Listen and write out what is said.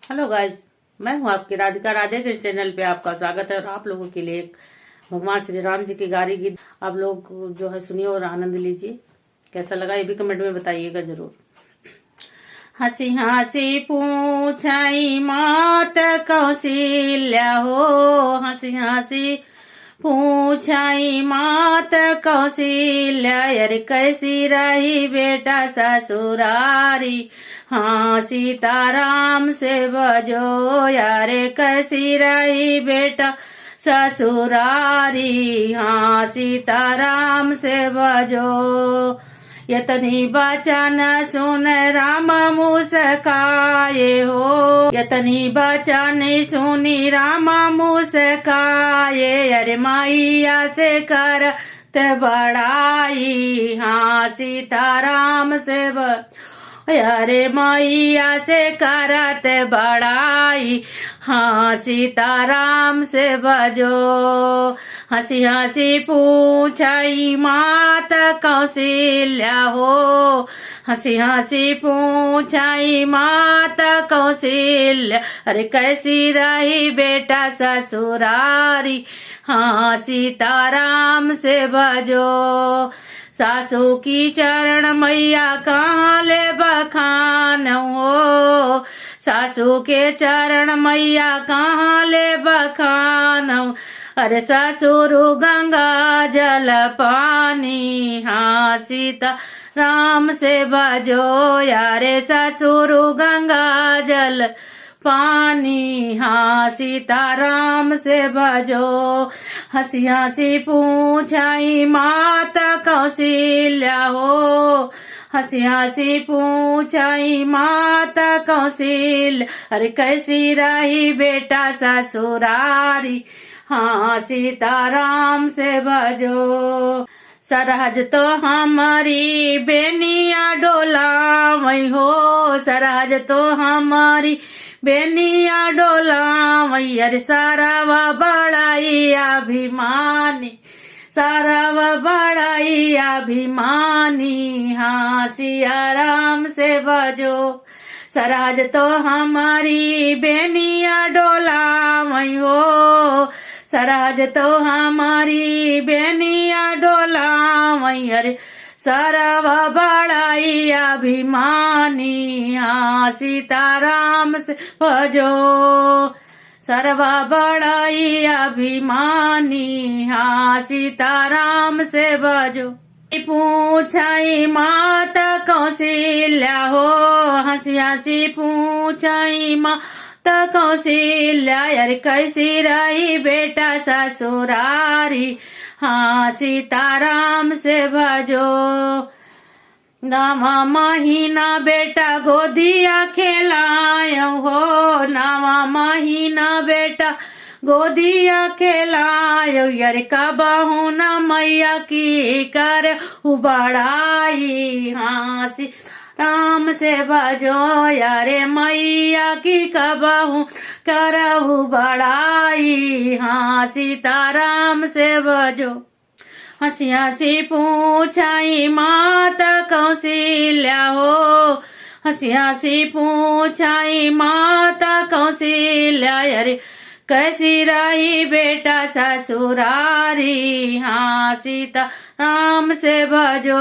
Hello guys. मैं हूं आपकी राधिका। राधे के चैनल पे आपका स्वागत है और आप लोगों के लिए एक भगवान श्री राम जी की गारी गीत आप लोग जो है सुनिए और आनंद लीजिए। कैसा लगा ये भी कमेंट में बताइएगा जरूर। हंसी हंसी पूछाई मात कौशल्या हो, हंसी हंसी पूछाई मात कौशल्या, अरे कैसी रही बेटा ससुरारी। हाँ सीताराम से बजो यारे, कैसी रही बेटा ससुरारी। हाँ सीताराम से बजो। यतनी बचन सुन राम मुस्काए हो, यतनी बचन सुनी राम मुस्काए, अरे मैया से करत बड़ाई। हाँ सीताराम से अरे मैया से करत बड़ाई। हाँ सीताराम से बजो। हंसी हंसी पूछाई माता कौशल्या हो, हंसी हंसी पूछाई माता कौशल्या, अरे कैसी रही बेटा ससुरारी। हाँ सीताराम से बजो। सासू की चरण मैया कहाँ ले बखान हो, सासू के चरण मैया कहाँ ले बखान। अरे ससुर गंगा जल पानी। हाँ सीता राम से बजो यारे, ससुर गंगा जल पानी। हाँ सीताराम से बजो। हंसी हंसी पूछाई माता कौशल्या हो, हंसी हंसी पूछाई माता कौशल्या, अरे कैसी रही बेटा ससुरारी। हाँ सीताराम से बजो। सरहज तो हमारी बेनिया डोलावई हो, सरहज तो हमारी बेनिया डोलावई, अरे सारा व बड़ाई अभिमानी, सारा व बड़ाई अभिमानी। हाँ सिया राम से बजो। सरहज तो हमारी बेनिया डोलावई हो, सरहज तो हमारी बेनिया डोलावई, अरे सरव बड़ाई अभिमानी। हाँ सीताराम से भजो, सर्व बड़ाई अभिमानी। हाँ सीताराम से भजो। पूछाई माता कौशल्या हो, हंसी हंसी पूछाई माता कौशल्या, अरे कैसी रही बेटा ससुरारी। हाँ सीताराम से भजो। नवा महीना बेटा गोदिया खेलायो हो, नवा महीना बेटा गोदिया खेलायो, यार कबहू न मैया की कर बड़ाई। हाँ राम से बजो यारे, मैया की कबहू करहु बड़ाई। हाँ सीताराम से बजो। हंसी हंसी पूछाई माता कौशल्या हो, हंसी हंसी पूछाई माता कौशल्या, अरे कैसी रही बेटा ससुरारी। हाँ सीता राम से भजो।